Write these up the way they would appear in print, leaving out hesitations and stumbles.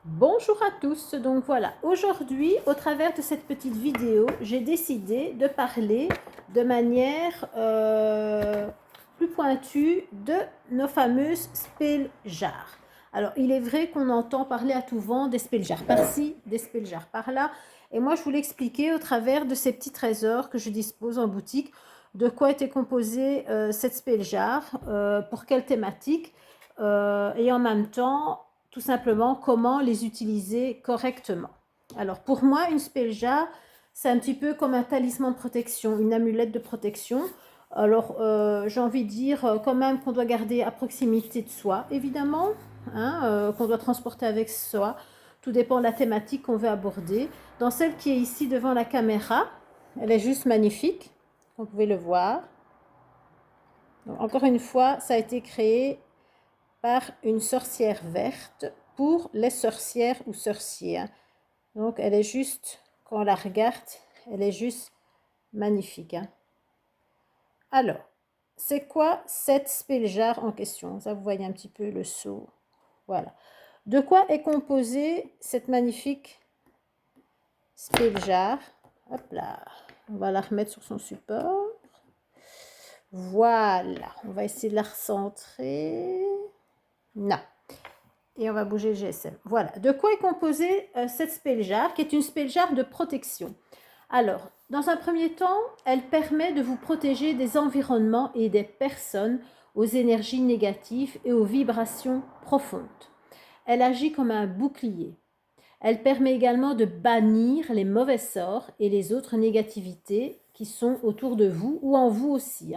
Bonjour à tous, donc voilà, aujourd'hui au travers de cette petite vidéo, j'ai décidé de parler de manière plus pointue de nos fameuses spéljars. Alors il est vrai qu'on entend parler à tout vent des spéljars par-ci, des spéljars par-là, et moi je voulais expliquer au travers de ces petits trésors que je dispose en boutique, de quoi était composée cette spéljar, pour quelle thématique, et en même temps tout simplement comment les utiliser correctement. Alors pour moi, une spelja, c'est un petit peu comme un talisman de protection, une amulette de protection. Alors j'ai envie de dire quand même qu'on doit garder à proximité de soi, évidemment, hein, qu'on doit transporter avec soi. Tout dépend de la thématique qu'on veut aborder. Dans celle qui est ici devant la caméra, elle est juste magnifique, vous pouvez le voir. Donc, encore une fois, ça a été créé par une sorcière verte pour les sorcières ou sorciers. Donc elle est juste, quand on la regarde, elle est juste magnifique. Alors, c'est quoi cette spéljar en question? Ça, vous voyez un petit peu le seau. Voilà. De quoi est composée cette magnifique spéljar? Hop là. On va la remettre sur son support. Voilà. On va essayer de la recentrer. Non. Et on va bouger le GSM. Voilà. De quoi est composée cette spelljar, qui est une spelljar de protection? Alors, dans un premier temps, elle permet de vous protéger des environnements et des personnes aux énergies négatives et aux vibrations profondes. Elle agit comme un bouclier. Elle permet également de bannir les mauvais sorts et les autres négativités qui sont autour de vous ou en vous aussi.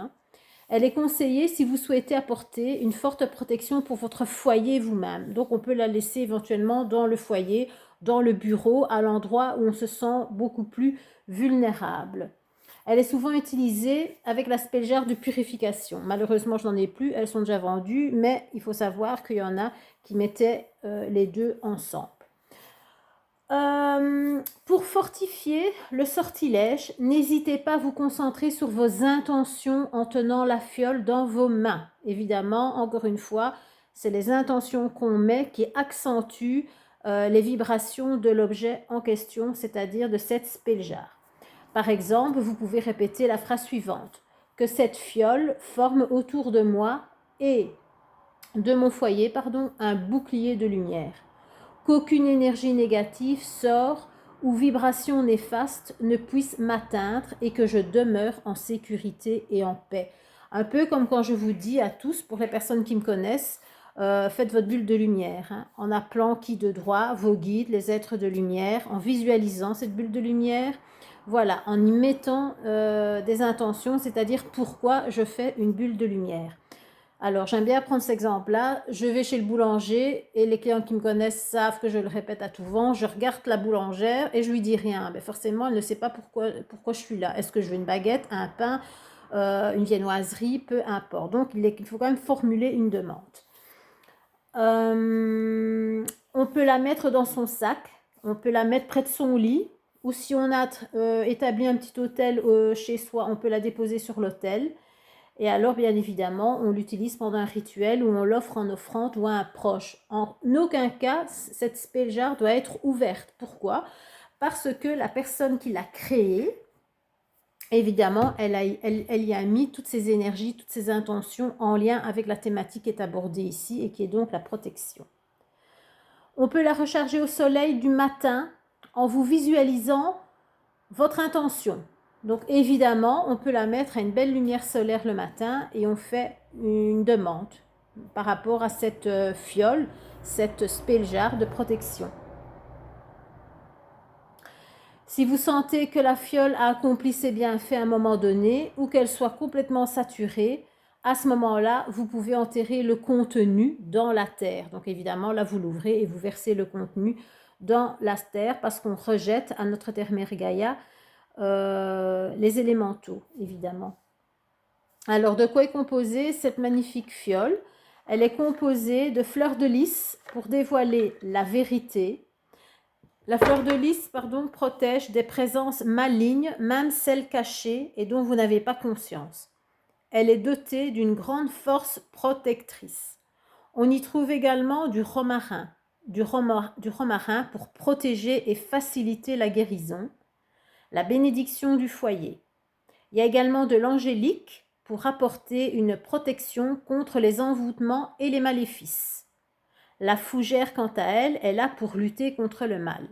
Elle est conseillée si vous souhaitez apporter une forte protection pour votre foyer vous-même. Donc on peut la laisser éventuellement dans le foyer, dans le bureau, à l'endroit où on se sent beaucoup plus vulnérable. Elle est souvent utilisée avec la speljar de purification. Malheureusement, je n'en ai plus, elles sont déjà vendues, mais il faut savoir qu'il y en a qui mettaient les deux ensemble. Pour fortifier le sortilège, n'hésitez pas à vous concentrer sur vos intentions en tenant la fiole dans vos mains. Évidemment, encore une fois, c'est les intentions qu'on met qui accentuent les vibrations de l'objet en question, c'est-à-dire de cette speljar. Par exemple, vous pouvez répéter la phrase suivante: que cette fiole forme autour de moi et de mon foyer, un bouclier de lumière. Qu'aucune énergie négative sort ou vibration néfaste ne puisse m'atteindre et que je demeure en sécurité et en paix. Un peu comme quand je vous dis à tous, pour les personnes qui me connaissent, faites votre bulle de lumière, en appelant qui de droit, vos guides, les êtres de lumière, en visualisant cette bulle de lumière, voilà, en y mettant des intentions, c'est-à-dire pourquoi je fais une bulle de lumière. Alors, j'aime bien prendre cet exemple-là. Je vais chez le boulanger et les clients qui me connaissent savent que je le répète à tout vent. Je regarde la boulangère et je lui dis rien. Mais forcément, elle ne sait pas pourquoi je suis là. Est-ce que je veux une baguette, un pain, une viennoiserie, peu importe. Donc, il faut quand même formuler une demande. On peut la mettre dans son sac. On peut la mettre près de son lit. Ou si on a établi un petit hôtel chez soi, on peut la déposer sur l'hôtel. Et alors, bien évidemment, on l'utilise pendant un rituel ou on l'offre en offrande ou à un proche. En aucun cas, cette spelljar doit être ouverte. Pourquoi? Parce que la personne qui l'a créée, évidemment, elle y a mis toutes ses énergies, toutes ses intentions en lien avec la thématique qui est abordée ici et qui est donc la protection. On peut la recharger au soleil du matin en vous visualisant votre intention. Donc évidemment, on peut la mettre à une belle lumière solaire le matin et on fait une demande par rapport à cette fiole, cette spelljar de protection. Si vous sentez que la fiole a accompli ses bienfaits à un moment donné ou qu'elle soit complètement saturée, à ce moment-là, vous pouvez enterrer le contenu dans la terre. Donc évidemment, là, vous l'ouvrez et vous versez le contenu dans la terre parce qu'on rejette à notre terre mère Gaïa les élémentaux, évidemment. Alors, de quoi est composée cette magnifique fiole? Elle est composée de fleurs de lys pour dévoiler la vérité. La fleur de lys, protège des présences malignes, même celles cachées et dont vous n'avez pas conscience. Elle est dotée d'une grande force protectrice. On y trouve également du romarin, du romarin pour protéger et faciliter la guérison, la bénédiction du foyer. Il y a également de l'angélique pour apporter une protection contre les envoûtements et les maléfices. La fougère, quant à elle, est là pour lutter contre le mal.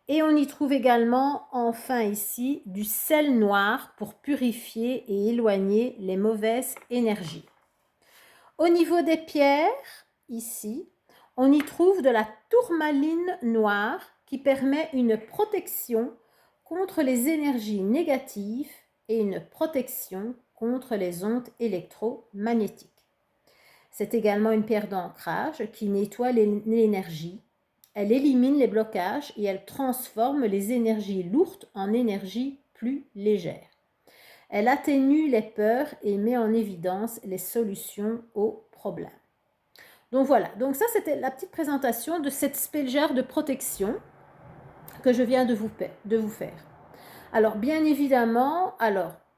Et on y trouve également, enfin ici, du sel noir pour purifier et éloigner les mauvaises énergies. Au niveau des pierres, ici, on y trouve de la tourmaline noire qui permet une protection contre les énergies négatives et une protection contre les ondes électromagnétiques. C'est également une pierre d'ancrage qui nettoie l'énergie. Elle élimine les blocages et elle transforme les énergies lourdes en énergies plus légères. Elle atténue les peurs et met en évidence les solutions aux problèmes. Donc voilà, donc ça c'était la petite présentation de cette spelljar de protection que je viens de vous faire. Alors bien évidemment,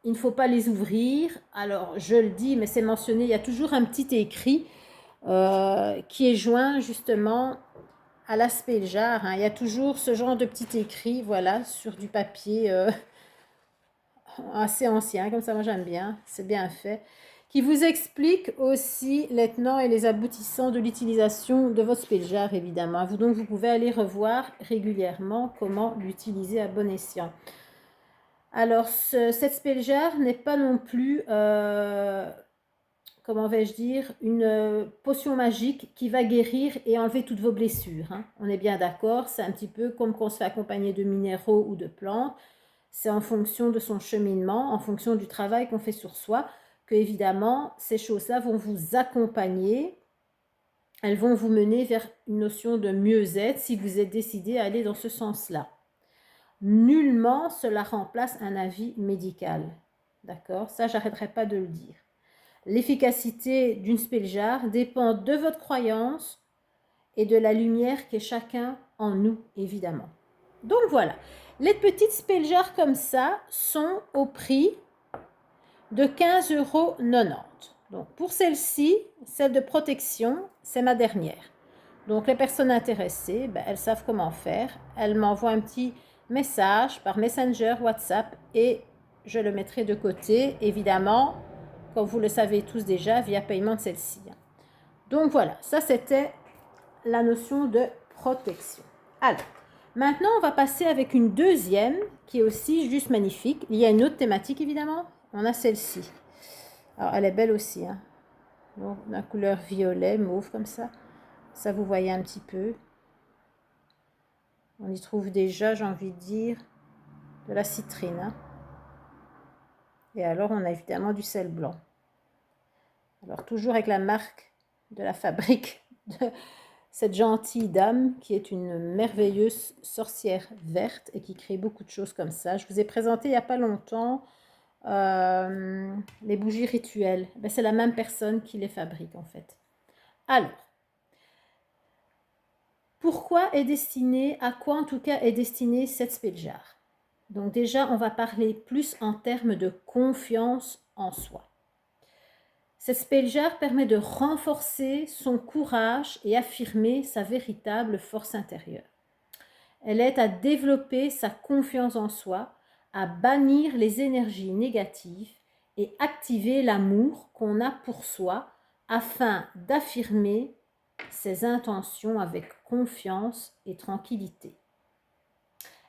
il ne faut pas les ouvrir. Alors je le dis, mais c'est mentionné, il y a toujours un petit écrit qui est joint justement à la spelljar. Il y a toujours ce genre de petit écrit, voilà, sur du papier assez ancien, comme ça moi j'aime bien, c'est bien fait, qui vous explique aussi les tenants et les aboutissants de l'utilisation de votre spelljar évidemment. Donc vous pouvez aller revoir régulièrement comment l'utiliser à bon escient. Alors cette spelljar n'est pas non plus, comment vais-je dire, une potion magique qui va guérir et enlever toutes vos blessures. On est bien d'accord, c'est un petit peu comme quand on se fait accompagner de minéraux ou de plantes. C'est en fonction de son cheminement, en fonction du travail qu'on fait sur soi, que évidemment ces choses-là vont vous accompagner. Elles vont vous mener vers une notion de mieux-être si vous êtes décidé à aller dans ce sens-là. Nullement cela remplace un avis médical. D'accord? Ça, j'arrêterai pas de le dire. L'efficacité d'une spelljar dépend de votre croyance et de la lumière qui est chacun en nous, évidemment. Donc voilà, les petites spelljars comme ça sont au prix de 15,90 €. Donc pour celle-ci, celle de protection, c'est ma dernière. Donc les personnes intéressées, elles savent comment faire. Elles m'envoient un petit message par Messenger, WhatsApp et je le mettrai de côté, évidemment, comme vous le savez tous déjà, via paiement de celle-ci. Donc voilà, ça c'était la notion de protection. Alors, maintenant, on va passer avec une deuxième qui est aussi juste magnifique. Il y a une autre thématique, évidemment. On a celle-ci. Alors, elle est belle aussi. Donc, la couleur violet, mauve, comme ça. Ça, vous voyez un petit peu. On y trouve déjà, j'ai envie de dire, de la citrine. Et alors, on a évidemment du sel blanc. Alors, toujours avec la marque de la fabrique de cette gentille dame qui est une merveilleuse sorcière verte et qui crée beaucoup de choses comme ça. Je vous ai présenté il n'y a pas longtemps les bougies rituelles. C'est la même personne qui les fabrique en fait. Alors, à quoi en tout cas est destinée cette spelljar? Donc déjà, on va parler plus en termes de confiance en soi. Cette spelljar permet de renforcer son courage et affirmer sa véritable force intérieure. Elle aide à développer sa confiance en soi, à bannir les énergies négatives et activer l'amour qu'on a pour soi afin d'affirmer ses intentions avec confiance et tranquillité.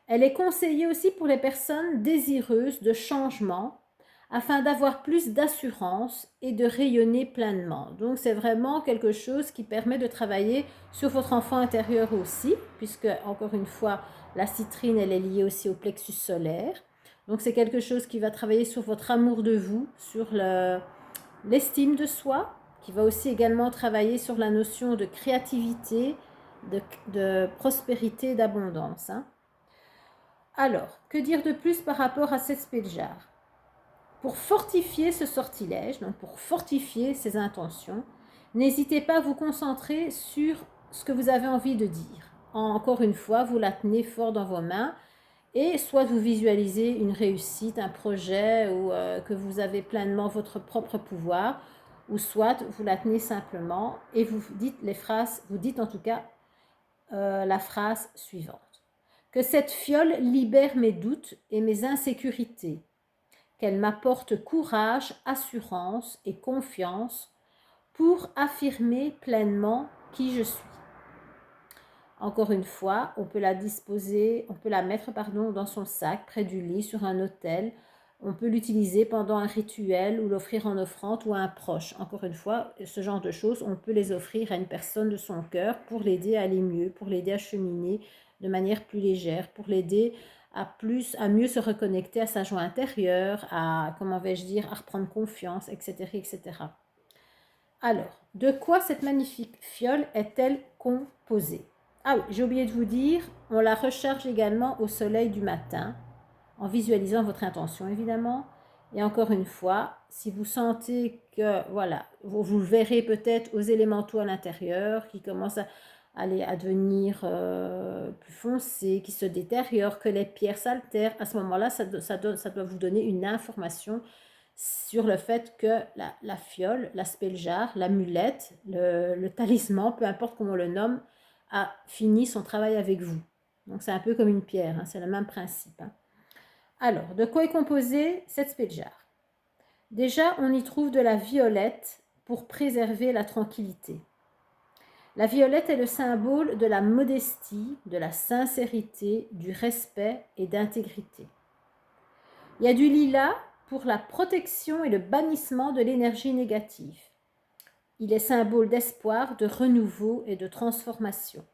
Elle est conseillée aussi pour les personnes désireuses de changement afin d'avoir plus d'assurance et de rayonner pleinement. Donc c'est vraiment quelque chose qui permet de travailler sur votre enfant intérieur aussi, puisque encore une fois, la citrine, elle est liée aussi au plexus solaire. Donc c'est quelque chose qui va travailler sur votre amour de vous, sur l'estime de soi, qui va aussi également travailler sur la notion de créativité, de prospérité, d'abondance. Alors, que dire de plus par rapport à cette spelljar? Pour fortifier ce sortilège, donc pour fortifier ses intentions, n'hésitez pas à vous concentrer sur ce que vous avez envie de dire. Encore une fois, vous la tenez fort dans vos mains et soit vous visualisez une réussite, un projet ou que vous avez pleinement votre propre pouvoir, ou soit vous la tenez simplement et vous dites les phrases, vous dites en tout cas la phrase suivante. Que cette fiole libère mes doutes et mes insécurités, qu'elle m'apporte courage, assurance et confiance pour affirmer pleinement qui je suis. Encore une fois, on peut la mettre dans son sac près du lit, sur un autel. On peut l'utiliser pendant un rituel ou l'offrir en offrande ou à un proche. Encore une fois, ce genre de choses, on peut les offrir à une personne de son cœur pour l'aider à aller mieux, pour l'aider à cheminer de manière plus légère, pour l'aider à mieux se reconnecter à sa joie intérieure, à reprendre confiance, etc., etc. Alors, de quoi cette magnifique fiole est-elle composée? Ah oui, j'ai oublié de vous dire, on la recharge également au soleil du matin, en visualisant votre intention évidemment. Et encore une fois, si vous sentez que, voilà, vous le verrez peut-être aux élémentaux à l'intérieur, qui commencent à devenir plus foncés, qui se détériorent, que les pierres s'altèrent, à ce moment-là, ça doit vous donner une information sur le fait que la fiole, la speljar, l'amulette, le talisman, peu importe comment on le nomme, a fini son travail avec vous. Donc c'est un peu comme une pierre, hein, c'est le même principe. Hein. Alors, de quoi est composée cette speljar? Déjà, on y trouve de la violette pour préserver la tranquillité. La violette est le symbole de la modestie, de la sincérité, du respect et d'intégrité. Il y a du lilas pour la protection et le bannissement de l'énergie négative. Il est symbole d'espoir, de renouveau et de transformation.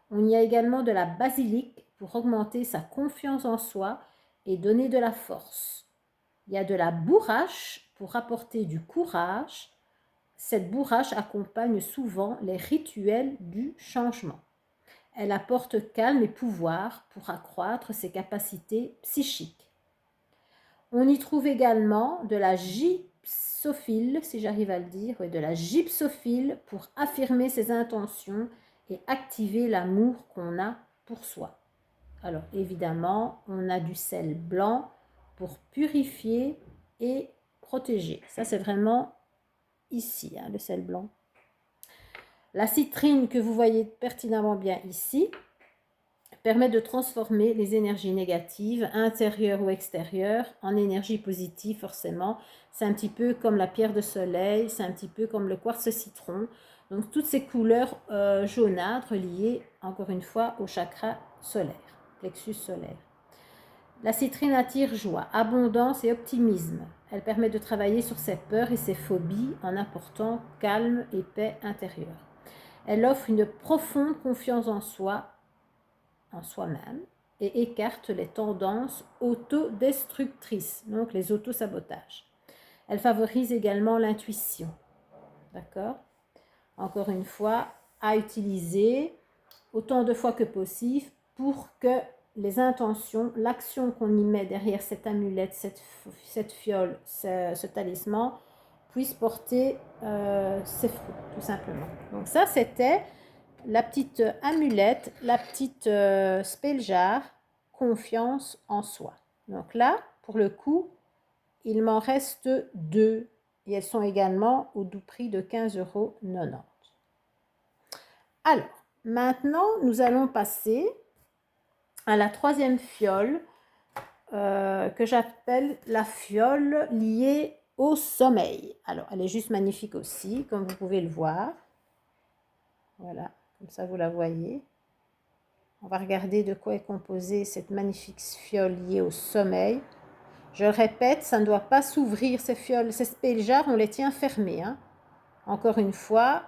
On y a également de la basilic pour augmenter sa confiance en soi et donner de la force. Il y a de la bourrache pour apporter du courage. Cette bourrache accompagne souvent les rituels du changement. Elle apporte calme et pouvoir pour accroître ses capacités psychiques. On y trouve également de la gypsophile, si j'arrive à le dire, de la gypsophile pour affirmer ses intentions et activer l'amour qu'on a pour soi. Alors évidemment, on a du sel blanc pour purifier et protéger. Ça, c'est vraiment ici, hein, le sel blanc. La citrine que vous voyez pertinemment bien ici permet de transformer les énergies négatives, intérieures ou extérieures, en énergie positive forcément. C'est un petit peu comme la pierre de soleil, c'est un petit peu comme le quartz citron. Donc toutes ces couleurs jaunâtres liées, encore une fois, au chakra solaire, plexus solaire. La citrine attire joie, abondance et optimisme. Elle permet de travailler sur ses peurs et ses phobies en apportant calme et paix intérieure. Elle offre une profonde confiance en soi, en soi-même, et écarte les tendances autodestructrices, donc les autosabotages. Elle favorise également l'intuition. D'accord? Encore une fois, à utiliser autant de fois que possible pour que les intentions, l'action qu'on y met derrière cette amulette, cette fiole, ce talisman, puisse porter ses fruits, tout simplement. Donc ça, c'était la petite amulette, la petite speljar, confiance en soi. Donc là, pour le coup, il m'en reste 2 et elles sont également au doux prix de 15,90 €. Alors, maintenant, nous allons passer à la troisième fiole que j'appelle la fiole liée au sommeil. Alors, elle est juste magnifique aussi, comme vous pouvez le voir. Voilà, comme ça vous la voyez. On va regarder de quoi est composée cette magnifique fiole liée au sommeil. Je le répète, ça ne doit pas s'ouvrir, ces fioles, ces speljar, on les tient fermées. Hein. Encore une fois,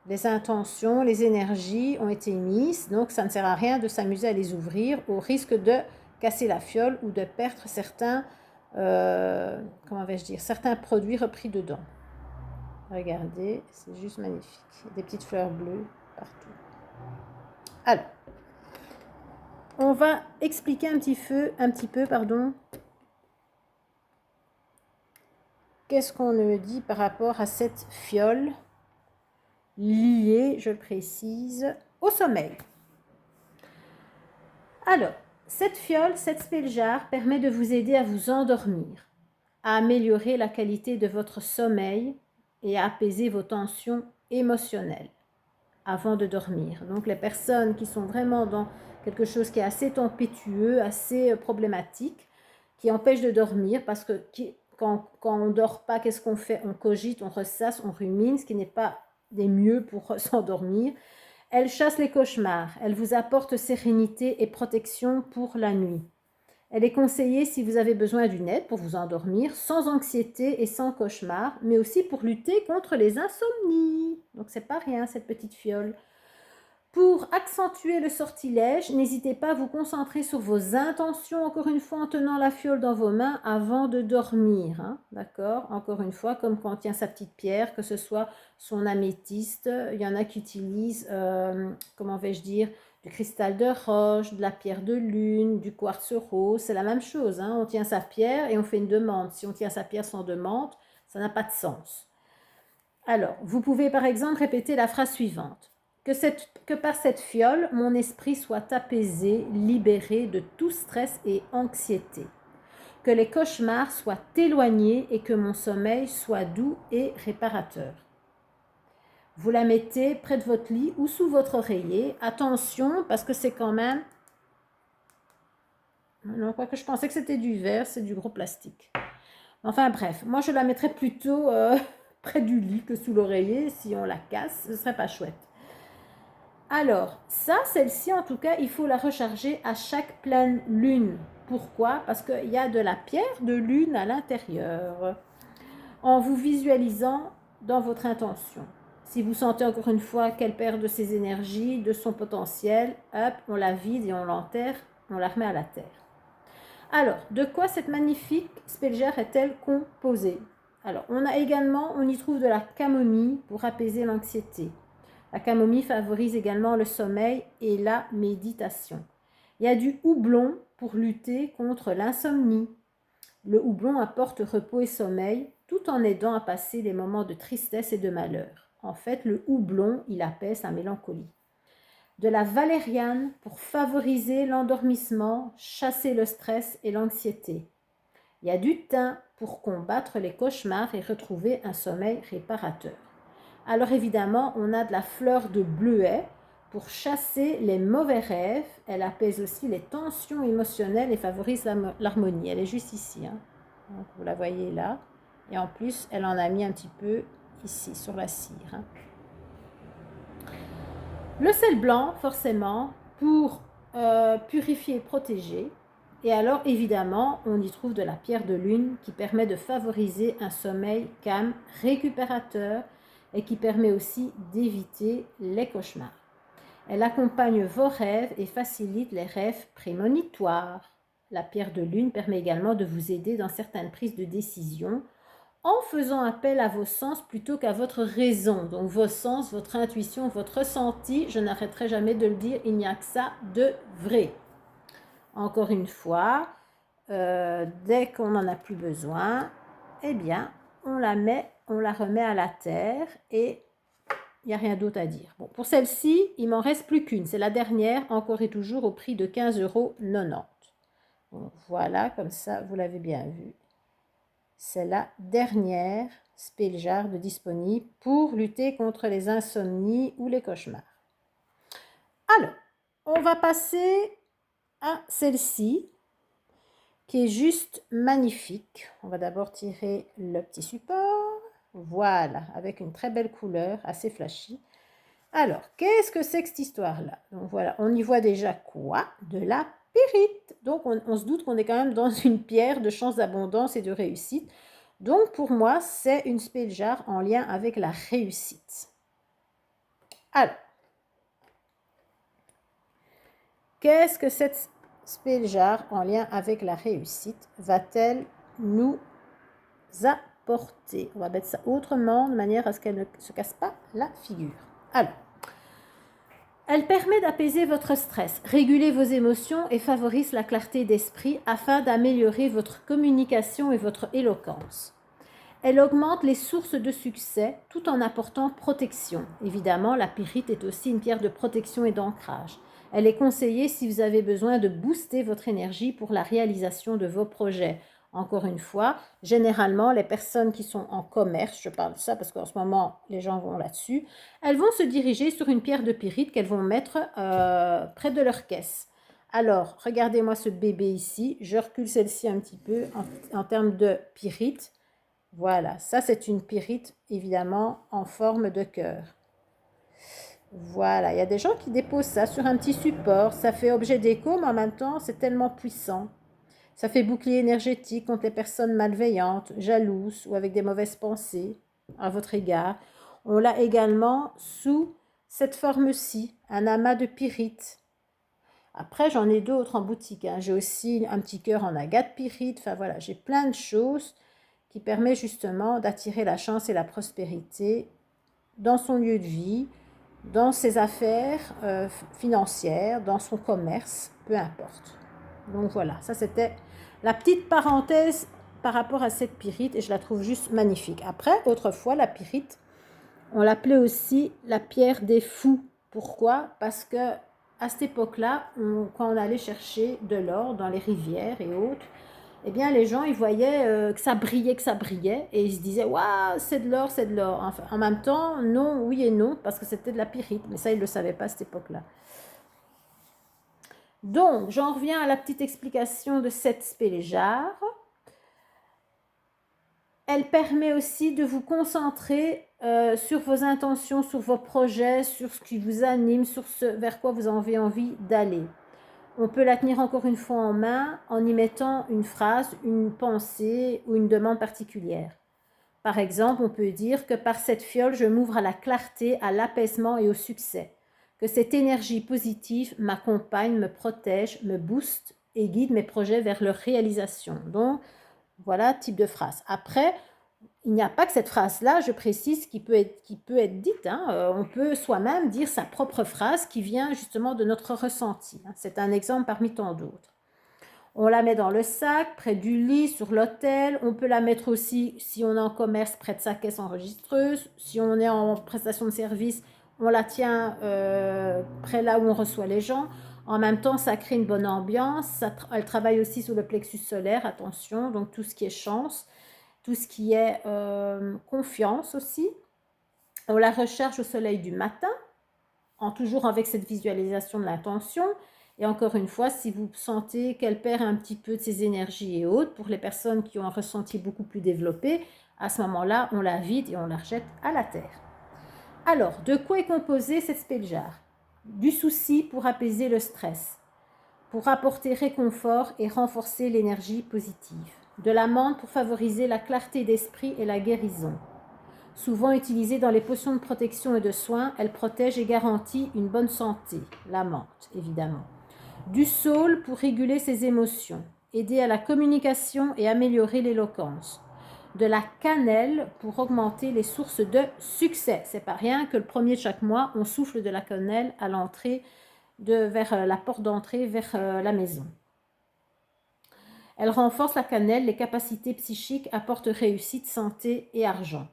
les intentions, les énergies ont été mises, donc ça ne sert à rien de s'amuser à les ouvrir au risque de casser la fiole ou de perdre certains, certains produits repris dedans. Regardez, c'est juste magnifique. Des petites fleurs bleues partout. Alors, on va expliquer un petit peu, qu'est-ce qu'on me dit par rapport à cette fiole liée, je le précise, au sommeil. Alors, cette fiole, cette speljar, permet de vous aider à vous endormir, à améliorer la qualité de votre sommeil et à apaiser vos tensions émotionnelles. avant de dormir. Donc les personnes qui sont vraiment dans quelque chose qui est assez tempétueux, assez problématique, qui empêche de dormir parce que quand on ne dort pas, qu'est-ce qu'on fait? On cogite, on ressasse, on rumine, ce qui n'est pas des mieux pour s'endormir. Elle chasse les cauchemars, elle vous apporte sérénité et protection pour la nuit. Elle est conseillée si vous avez besoin d'une aide pour vous endormir, sans anxiété et sans cauchemar, mais aussi pour lutter contre les insomnies. Donc c'est pas rien cette petite fiole. Pour accentuer le sortilège, n'hésitez pas à vous concentrer sur vos intentions, encore une fois en tenant la fiole dans vos mains avant de dormir. Hein, d'accord? Encore une fois, comme quand on tient sa petite pierre, que ce soit son améthyste, il y en a qui utilisent, comment vais-je dire, du cristal de roche, de la pierre de lune, du quartz rose, c'est la même chose. Hein, on tient sa pierre et on fait une demande. Si on tient sa pierre sans demande, ça n'a pas de sens. Alors, vous pouvez par exemple répéter la phrase suivante. Que par cette fiole, mon esprit soit apaisé, libéré de tout stress et anxiété. Que les cauchemars soient éloignés et que mon sommeil soit doux et réparateur. Vous la mettez près de votre lit ou sous votre oreiller. Attention, parce que c'est quand même... Non, quoique je pensais que c'était du verre, c'est du gros plastique. Enfin bref, moi je la mettrais plutôt près du lit que sous l'oreiller. Si on la casse, ce ne serait pas chouette. Alors, ça, celle-ci, en tout cas, il faut la recharger à chaque pleine lune. Pourquoi? Parce qu'il y a de la pierre de lune à l'intérieur. En vous visualisant dans votre intention. Si vous sentez encore une fois qu'elle perd de ses énergies, de son potentiel, hop, on la vide et on l'enterre, on la remet à la terre. Alors, de quoi cette magnifique spelljar est-elle composée? Alors, on y trouve de la camomille pour apaiser l'anxiété. La camomille favorise également le sommeil et la méditation. Il y a du houblon pour lutter contre l'insomnie. Le houblon apporte repos et sommeil tout en aidant à passer les moments de tristesse et de malheur. En fait, le houblon, il apaise la mélancolie. De la valériane pour favoriser l'endormissement, chasser le stress et l'anxiété. Il y a du thym pour combattre les cauchemars et retrouver un sommeil réparateur. Alors évidemment, on a de la fleur de bleuet pour chasser les mauvais rêves. Elle apaise aussi les tensions émotionnelles et favorise l'harmonie. Elle est juste ici. Hein. Donc, vous la voyez là. Et en plus, elle en a mis un petit peu ici, sur la cire. Hein. Le sel blanc, forcément, pour purifier et protéger. Et alors, évidemment, on y trouve de la pierre de lune qui permet de favoriser un sommeil calme, récupérateur, et qui permet aussi d'éviter les cauchemars. Elle accompagne vos rêves et facilite les rêves prémonitoires. La pierre de lune permet également de vous aider dans certaines prises de décision en faisant appel à vos sens plutôt qu'à votre raison. Donc vos sens, votre intuition, votre ressenti, je n'arrêterai jamais de le dire, il n'y a que ça de vrai. Encore une fois, dès qu'on n'en a plus besoin, eh bien, on la remet à la terre et il n'y a rien d'autre à dire. Bon, pour celle-ci, il m'en reste plus qu'une. C'est la dernière, encore et toujours au prix de 15,90 €. Bon, voilà, comme ça, vous l'avez bien vu. C'est la dernière spelljar de disponible pour lutter contre les insomnies ou les cauchemars. Alors, on va passer à celle-ci, qui est juste magnifique. On va d'abord tirer le petit support. Voilà, avec une très belle couleur, assez flashy. Alors, qu'est-ce que c'est que cette histoire-là? Donc voilà, on y voit déjà quoi? De la pyrite. Donc on se doute qu'on est quand même dans une pierre de chance d'abondance et de réussite. Donc pour moi, c'est une spelljar en lien avec la réussite. Alors, qu'est-ce que cette spelljar en lien avec la réussite va-t-elle nous apporter? On va mettre ça autrement, de manière à ce qu'elle ne se casse pas la figure. Alors, elle permet d'apaiser votre stress, réguler vos émotions et favorise la clarté d'esprit afin d'améliorer votre communication et votre éloquence. Elle augmente les sources de succès tout en apportant protection. Évidemment, la pyrite est aussi une pierre de protection et d'ancrage. Elle est conseillée si vous avez besoin de booster votre énergie pour la réalisation de vos projets. Encore une fois, généralement, les personnes qui sont en commerce, je parle de ça parce qu'en ce moment, les gens vont là-dessus, elles vont se diriger sur une pierre de pyrite qu'elles vont mettre près de leur caisse. Alors, regardez-moi ce bébé ici. Je recule celle-ci un petit peu en termes de pyrite. Voilà, ça c'est une pyrite évidemment en forme de cœur. Voilà, il y a des gens qui déposent ça sur un petit support. Ça fait objet d'écho, mais en même temps, c'est tellement puissant. Ça fait bouclier énergétique contre les personnes malveillantes, jalouses ou avec des mauvaises pensées à votre égard. On l'a également sous cette forme-ci, un amas de pyrite. Après, j'en ai d'autres en boutique. J'ai aussi un petit cœur en agate pyrite. Enfin voilà, j'ai plein de choses qui permettent justement d'attirer la chance et la prospérité dans son lieu de vie, dans ses affaires financières, dans son commerce, peu importe. Donc voilà, ça c'était la petite parenthèse par rapport à cette pyrite et je la trouve juste magnifique. Après, autrefois, la pyrite, on l'appelait aussi la pierre des fous. Pourquoi? Parce que à cette époque-là, quand on allait chercher de l'or dans les rivières et autres, eh bien les gens ils voyaient que ça brillait et ils se disaient waouh c'est de l'or, c'est de l'or. Enfin, en même temps, non, oui et non parce que c'était de la pyrite, mais ça ils ne le savaient pas à cette époque-là. Donc, j'en reviens à la petite explication de cette spéléjare. Elle permet aussi de vous concentrer sur vos intentions, sur vos projets, sur ce qui vous anime, sur ce vers quoi vous avez envie d'aller. On peut la tenir encore une fois en main en y mettant une phrase, une pensée ou une demande particulière. Par exemple, on peut dire que par cette fiole, je m'ouvre à la clarté, à l'apaisement et au succès. Que cette énergie positive m'accompagne, me protège, me booste et guide mes projets vers leur réalisation. Donc, voilà, type de phrase. Après, il n'y a pas que cette phrase-là, je précise, qui peut être dite. On peut soi-même dire sa propre phrase qui vient justement de notre ressenti. C'est un exemple parmi tant d'autres. On la met dans le sac, près du lit, sur l'autel. On peut la mettre aussi, si on est en commerce, près de sa caisse enregistreuse. Si on est en prestation de service, on la tient près là où on reçoit les gens. En même temps, ça crée une bonne ambiance. Elle travaille aussi sur le plexus solaire, attention. Donc tout ce qui est chance, tout ce qui est confiance aussi. On la recharge au soleil du matin, toujours avec cette visualisation de l'intention. Et encore une fois, si vous sentez qu'elle perd un petit peu de ses énergies et autres, pour les personnes qui ont un ressenti beaucoup plus développé, à ce moment-là, on la vide et on la rejette à la terre. Alors, de quoi est composée cette spéléjare? Du souci pour apaiser le stress, pour apporter réconfort et renforcer l'énergie positive. De la menthe pour favoriser la clarté d'esprit et la guérison. Souvent utilisée dans les potions de protection et de soins, elle protège et garantit une bonne santé, la menthe évidemment. Du saule pour réguler ses émotions, aider à la communication et améliorer l'éloquence. De la cannelle pour augmenter les sources de succès. C'est pas rien que le premier de chaque mois, on souffle de la cannelle à l'entrée, vers la porte d'entrée, vers la maison. Elle renforce la cannelle, les capacités psychiques, apporte réussite, santé et argent.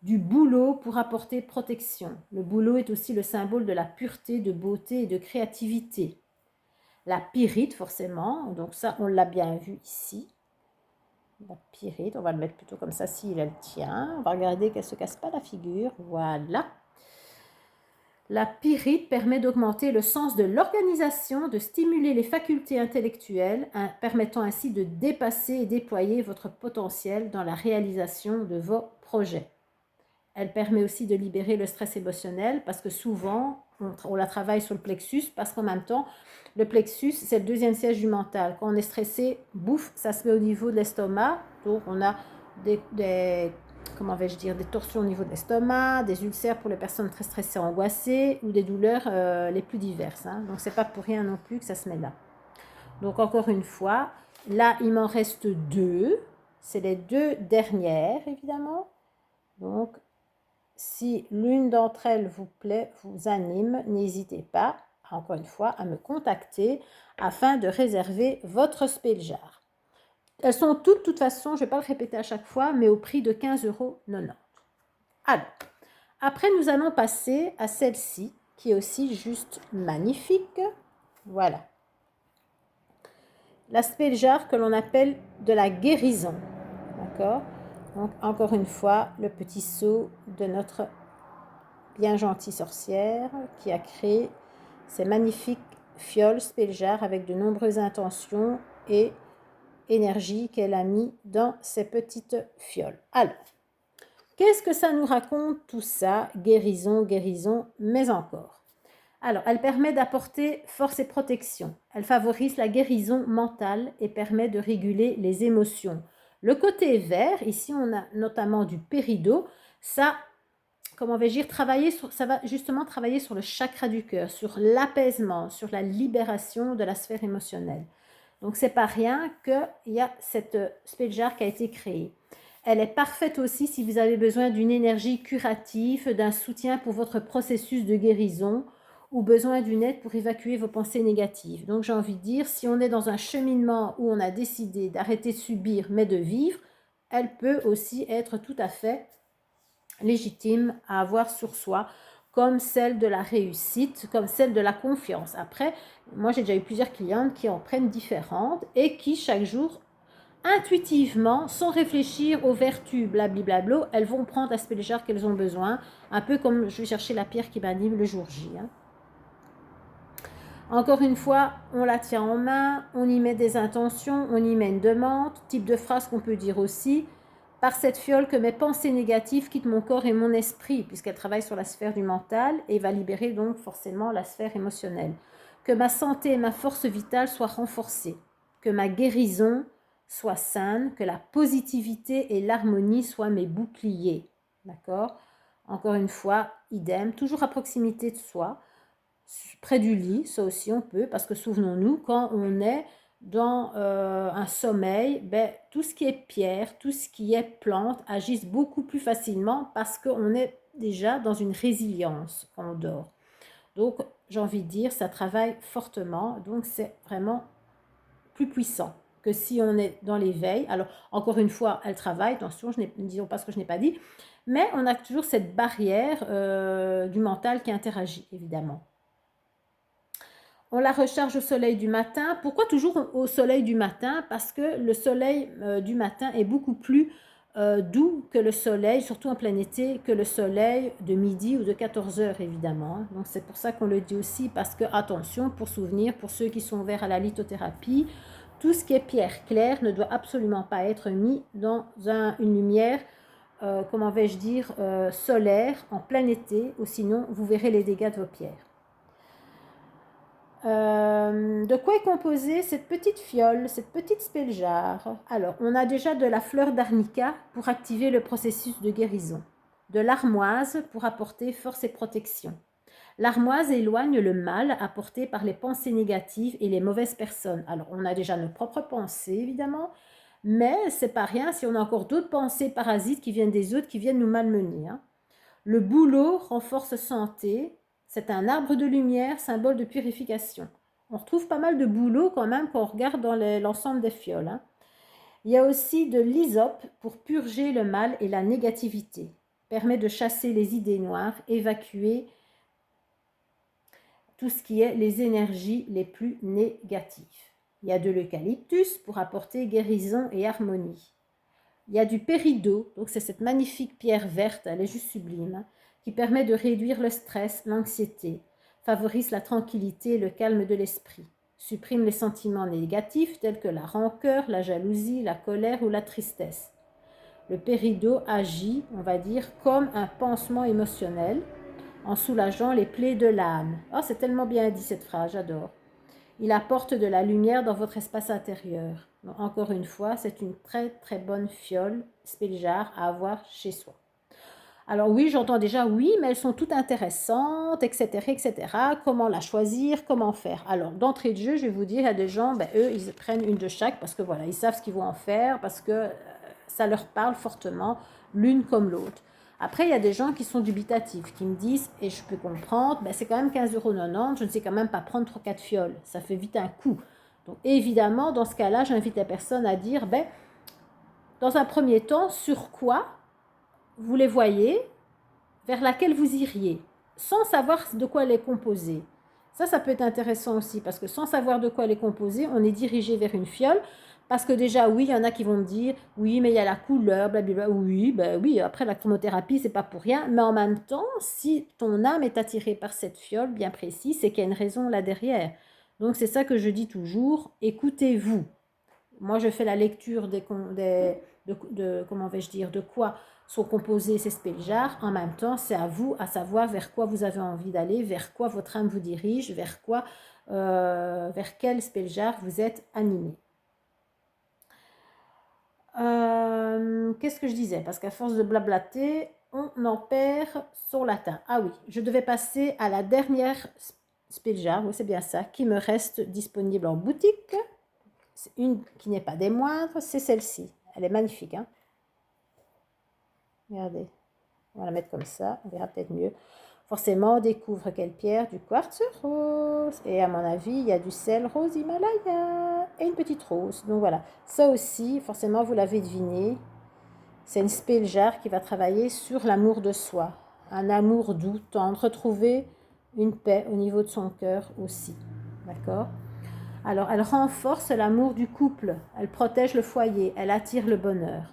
Du bouleau pour apporter protection. Le bouleau est aussi le symbole de la pureté, de beauté et de créativité. La pyrite, forcément, donc ça, on l'a bien vu ici. La pyrite, on va le mettre plutôt comme ça, si elle tient. On va regarder qu'elle ne se casse pas la figure. Voilà. La pyrite permet d'augmenter le sens de l'organisation, de stimuler les facultés intellectuelles, permettant ainsi de dépasser et déployer votre potentiel dans la réalisation de vos projets. Elle permet aussi de libérer le stress émotionnel parce que souvent, on la travaille sur le plexus parce qu'en même temps, le plexus, c'est le deuxième siège du mental. Quand on est stressé, bouf, ça se met au niveau de l'estomac. Donc, on a des torsions au niveau de l'estomac, des ulcères pour les personnes très stressées, angoissées ou des douleurs les plus diverses. Donc, c'est pas pour rien non plus que ça se met là. Donc, encore une fois, là, il m'en reste 2. C'est les 2 dernières, évidemment. Donc, si l'une d'entre elles vous plaît, vous anime, n'hésitez pas, encore une fois, à me contacter afin de réserver votre spéléjare. Elles sont toutes, de toute façon, je ne vais pas le répéter à chaque fois, mais au prix de 15,90 €. Alors, après, nous allons passer à celle-ci, qui est aussi juste magnifique. Voilà. l'asperjar que l'on appelle de la guérison. D'accord? Donc, encore une fois, le petit seau de notre bien gentille sorcière qui a créé ces magnifiques fioles speljar avec de nombreuses intentions et énergie qu'elle a mis dans ces petites fioles. Alors, qu'est-ce que ça nous raconte tout ça? Guérison, guérison, mais encore. Alors, elle permet d'apporter force et protection. Elle favorise la guérison mentale et permet de réguler les émotions. Le côté vert, ici on a notamment du péridot, ça, comment vais-je dire, ça va justement travailler sur le chakra du cœur, sur l'apaisement, sur la libération de la sphère émotionnelle. Donc, c'est pas rien qu'il y a cette speljar qui a été créée. Elle est parfaite aussi si vous avez besoin d'une énergie curative, d'un soutien pour votre processus de guérison ou besoin d'une aide pour évacuer vos pensées négatives. Donc, j'ai envie de dire, si on est dans un cheminement où on a décidé d'arrêter de subir mais de vivre, elle peut aussi être tout à fait légitime à avoir sur soi, comme celle de la réussite, comme celle de la confiance. Après, moi j'ai déjà eu plusieurs clientes qui en prennent différentes et qui chaque jour, intuitivement, sans réfléchir aux vertus, blablabla, elles vont prendre l'aspect légère qu'elles ont besoin, un peu comme je vais chercher la pierre qui m'anime le jour J. Encore une fois, on la tient en main, on y met des intentions, on y met une demande, type de phrase qu'on peut dire aussi. Par cette fiole que mes pensées négatives quittent mon corps et mon esprit, puisqu'elle travaille sur la sphère du mental et va libérer donc forcément la sphère émotionnelle. Que ma santé et ma force vitale soient renforcées, que ma guérison soit saine, que la positivité et l'harmonie soient mes boucliers. D'accord? Encore une fois, idem, toujours à proximité de soi, près du lit, ça aussi on peut, parce que souvenons-nous, quand on est dans un sommeil, ben, tout ce qui est pierre, tout ce qui est plante agissent beaucoup plus facilement parce qu'on est déjà dans une résilience quand on dort. Donc, j'ai envie de dire, ça travaille fortement, donc c'est vraiment plus puissant que si on est dans l'éveil. Alors, encore une fois, elle travaille, attention, ne disons pas ce que je n'ai pas dit, mais on a toujours cette barrière du mental qui interagit, évidemment. On la recharge au soleil du matin. Pourquoi toujours au soleil du matin? Parce que le soleil du matin est beaucoup plus doux que le soleil, surtout en plein été, que le soleil de midi ou de 14 heures, évidemment. Donc, c'est pour ça qu'on le dit aussi, parce que, attention, pour souvenir, pour ceux qui sont ouverts à la lithothérapie, tout ce qui est pierre claire ne doit absolument pas être mis dans une lumière, comment vais-je dire, solaire, en plein été, ou sinon, vous verrez les dégâts de vos pierres. De quoi est composée cette petite fiole, cette petite speljar? Alors, on a déjà de la fleur d'arnica pour activer le processus de guérison, de l'armoise pour apporter force et protection. L'armoise éloigne le mal apporté par les pensées négatives et les mauvaises personnes. Alors, on a déjà nos propres pensées, évidemment, mais c'est pas rien si on a encore d'autres pensées parasites qui viennent des autres, qui viennent nous malmener. Le bouleau renforce santé. C'est un arbre de lumière, symbole de purification. On retrouve pas mal de bouleau quand même quand on regarde dans l'ensemble des fioles. Il y a aussi de l'hysope pour purger le mal et la négativité. Permet de chasser les idées noires, évacuer tout ce qui est les énergies les plus négatives. Il y a de l'eucalyptus pour apporter guérison et harmonie. Il y a du péridot, donc c'est cette magnifique pierre verte, elle est juste sublime, qui permet de réduire le stress, l'anxiété, favorise la tranquillité et le calme de l'esprit, supprime les sentiments négatifs tels que la rancœur, la jalousie, la colère ou la tristesse. Le péridot agit, on va dire, comme un pansement émotionnel, en soulageant les plaies de l'âme. Oh, c'est tellement bien dit cette phrase, j'adore. Il apporte de la lumière dans votre espace intérieur. Donc, encore une fois, c'est une très très bonne fiole speljar à avoir chez soi. Alors oui, j'entends déjà oui, mais elles sont toutes intéressantes, etc., etc. Comment la choisir, comment faire? Alors d'entrée de jeu, je vais vous dire, il y a des gens, ben, eux, ils prennent une de chaque parce que voilà, ils savent ce qu'ils vont en faire, parce que ça leur parle fortement, l'une comme l'autre. Après, il y a des gens qui sont dubitatifs, qui me disent, et je peux comprendre, ben, c'est quand même 15,90 €, je ne sais quand même pas prendre 3-4 fioles, ça fait vite un coup. Donc évidemment, dans ce cas-là, j'invite la personne à dire, ben, dans un premier temps, sur quoi vous les voyez, vers laquelle vous iriez, sans savoir de quoi elle est composée. Ça peut être intéressant aussi parce que sans savoir de quoi elle est composée, on est dirigé vers une fiole. Parce que déjà, oui, il y en a qui vont me dire, oui, mais il y a la couleur, blablabla. Oui, ben oui, après la chromothérapie, c'est pas pour rien. Mais en même temps, si ton âme est attirée par cette fiole bien précise, c'est qu'il y a une raison là derrière. Donc c'est ça que je dis toujours, écoutez-vous. Moi, je fais la lecture comment vais-je dire, de quoi sont composés ces spelljars. En même temps, c'est à vous à savoir vers quoi vous avez envie d'aller, vers quoi votre âme vous dirige, vers quel spelljar vous êtes animé. Qu'est-ce que je disais? Parce qu'à force de blablater, on en perd son latin. Ah oui, je devais passer à la dernière spelljar, oui c'est bien ça, qui me reste disponible en boutique. C'est une qui n'est pas des moindres, c'est celle-ci. Elle est magnifique. Hein, regardez, on va la mettre comme ça, on verra peut-être mieux. Forcément, on découvre quelle pierre? Du quartz rose. Et à mon avis, il y a du sel rose Himalaya et une petite rose. Donc voilà, ça aussi, forcément, vous l'avez deviné. C'est une spelljar qui va travailler sur l'amour de soi. Un amour doux, tendre, retrouver une paix au niveau de son cœur aussi. D'accord? Alors, elle renforce l'amour du couple, elle protège le foyer, elle attire le bonheur.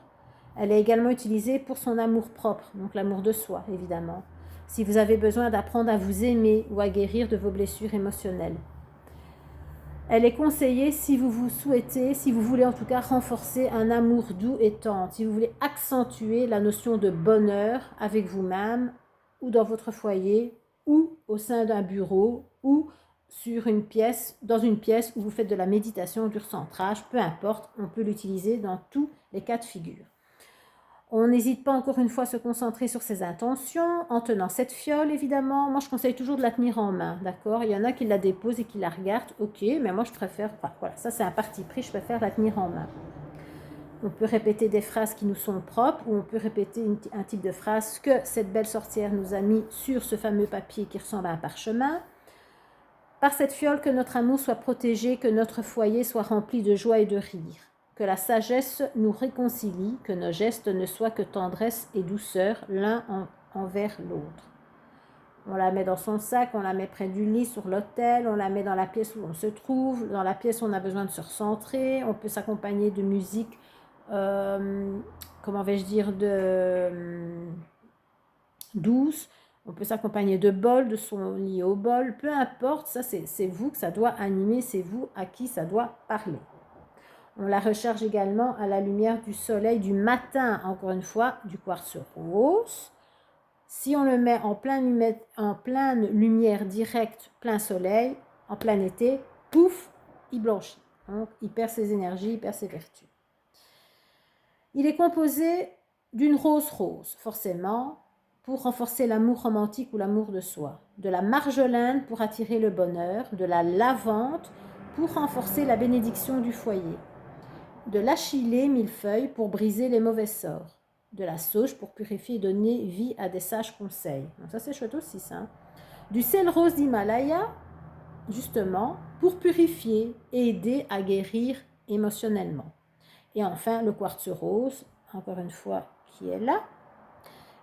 Elle est également utilisée pour son amour propre, donc l'amour de soi, évidemment. Si vous avez besoin d'apprendre à vous aimer ou à guérir de vos blessures émotionnelles. Elle est conseillée si vous souhaitez, si vous voulez en tout cas renforcer un amour doux et tendre, si vous voulez accentuer la notion de bonheur avec vous-même ou dans votre foyer ou au sein d'un bureau ou dans une pièce où vous faites de la méditation, du recentrage, peu importe, on peut l'utiliser dans tous les cas de figure. On n'hésite pas encore une fois à se concentrer sur ses intentions en tenant cette fiole évidemment. Moi je conseille toujours de la tenir en main, d'accord? Il y en a qui la déposent et qui la regardent, ok, mais moi je préfère, voilà, ça c'est un parti pris, je préfère la tenir en main. On peut répéter des phrases qui nous sont propres ou on peut répéter un type de phrase que cette belle sorcière nous a mis sur ce fameux papier qui ressemble à un parchemin. Par cette fiole, que notre amour soit protégé, que notre foyer soit rempli de joie et de rire. Que la sagesse nous réconcilie, que nos gestes ne soient que tendresse et douceur l'un envers l'autre. On la met dans son sac, on la met près du lit, sur l'autel, on la met dans la pièce où on se trouve. Dans la pièce où on a besoin de se recentrer. On peut s'accompagner de musique, douce. On peut s'accompagner de bols, de sons liés au bol. Peu importe, ça c'est vous que ça doit animer, c'est vous à qui ça doit parler. On la recharge également à la lumière du soleil du matin, encore une fois, du quartz rose. Si on le met en pleine lumière directe, plein soleil, en plein été, pouf, il blanchit. Donc, il perd ses énergies, il perd ses vertus. Il est composé d'une rose rose, forcément, pour renforcer l'amour romantique ou l'amour de soi. De la marjolaine pour attirer le bonheur. De la lavande pour renforcer la bénédiction du foyer. De l'achillée millefeuille pour briser les mauvais sorts. De la sauge pour purifier et donner vie à des sages conseils. Donc ça c'est chouette aussi ça. Du sel rose d'Himalaya, justement, pour purifier et aider à guérir émotionnellement. Et enfin, le quartz rose, encore une fois, qui est là,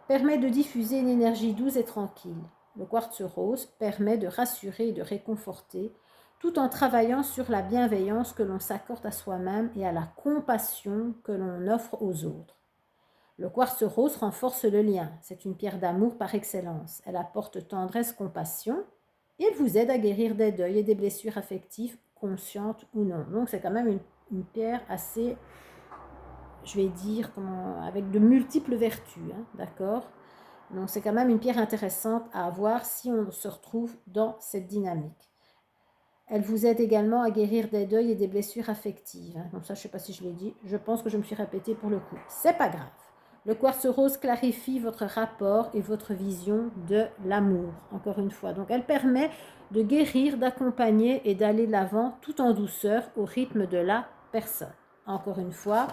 permet de diffuser une énergie douce et tranquille. Le quartz rose permet de rassurer et de réconforter, tout en travaillant sur la bienveillance que l'on s'accorde à soi-même et à la compassion que l'on offre aux autres. Le quartz rose renforce le lien. C'est une pierre d'amour par excellence. Elle apporte tendresse, compassion et elle vous aide à guérir des deuils et des blessures affectives, conscientes ou non. Donc c'est quand même une pierre assez, je vais dire, avec de multiples vertus, hein, d'accord? Donc c'est quand même une pierre intéressante à avoir si on se retrouve dans cette dynamique. Elle vous aide également à guérir des deuils et des blessures affectives. Donc ça, je ne sais pas si je l'ai dit. Je pense que je me suis répétée pour le coup. C'est pas grave. Le quartz rose clarifie votre rapport et votre vision de l'amour, encore une fois. Donc elle permet de guérir, d'accompagner et d'aller de l'avant tout en douceur au rythme de la personne. Encore une fois,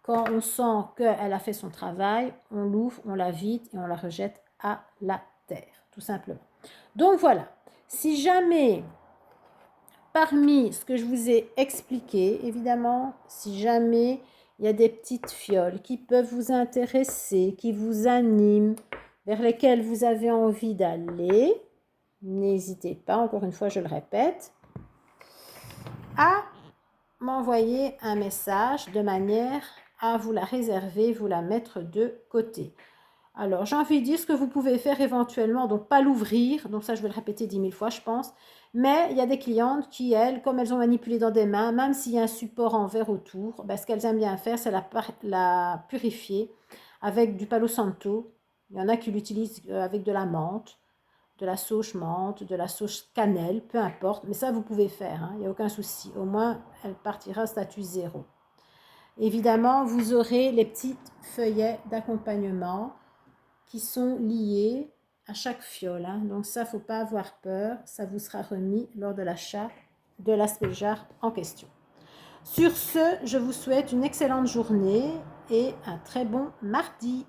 quand on sent qu'elle a fait son travail, on l'ouvre, on la vide et on la rejette à la terre, tout simplement. Donc voilà, si jamais... Parmi ce que je vous ai expliqué, évidemment, si jamais il y a des petites fioles qui peuvent vous intéresser, qui vous animent, vers lesquelles vous avez envie d'aller, n'hésitez pas, encore une fois, je le répète, à m'envoyer un message de manière à vous la réserver, vous la mettre de côté. Alors, j'ai envie de dire ce que vous pouvez faire éventuellement, donc pas l'ouvrir, donc ça je vais le répéter 10 000 fois je pense, mais il y a des clientes qui, elles, comme elles ont manipulé dans des mains, même s'il y a un support en verre autour, ben, ce qu'elles aiment bien faire, c'est la purifier avec du Palo Santo. Il y en a qui l'utilisent avec de la menthe, de la sauge menthe, de la sauge cannelle, peu importe, mais ça vous pouvez faire, hein, il n'y a aucun souci, au moins elle partira statut 0. Évidemment, vous aurez les petits feuillets d'accompagnement qui sont liés à chaque fiole. Hein. Donc ça, il ne faut pas avoir peur. Ça vous sera remis lors de l'achat de l'Aspéjar en question. Sur ce, je vous souhaite une excellente journée et un très bon mardi.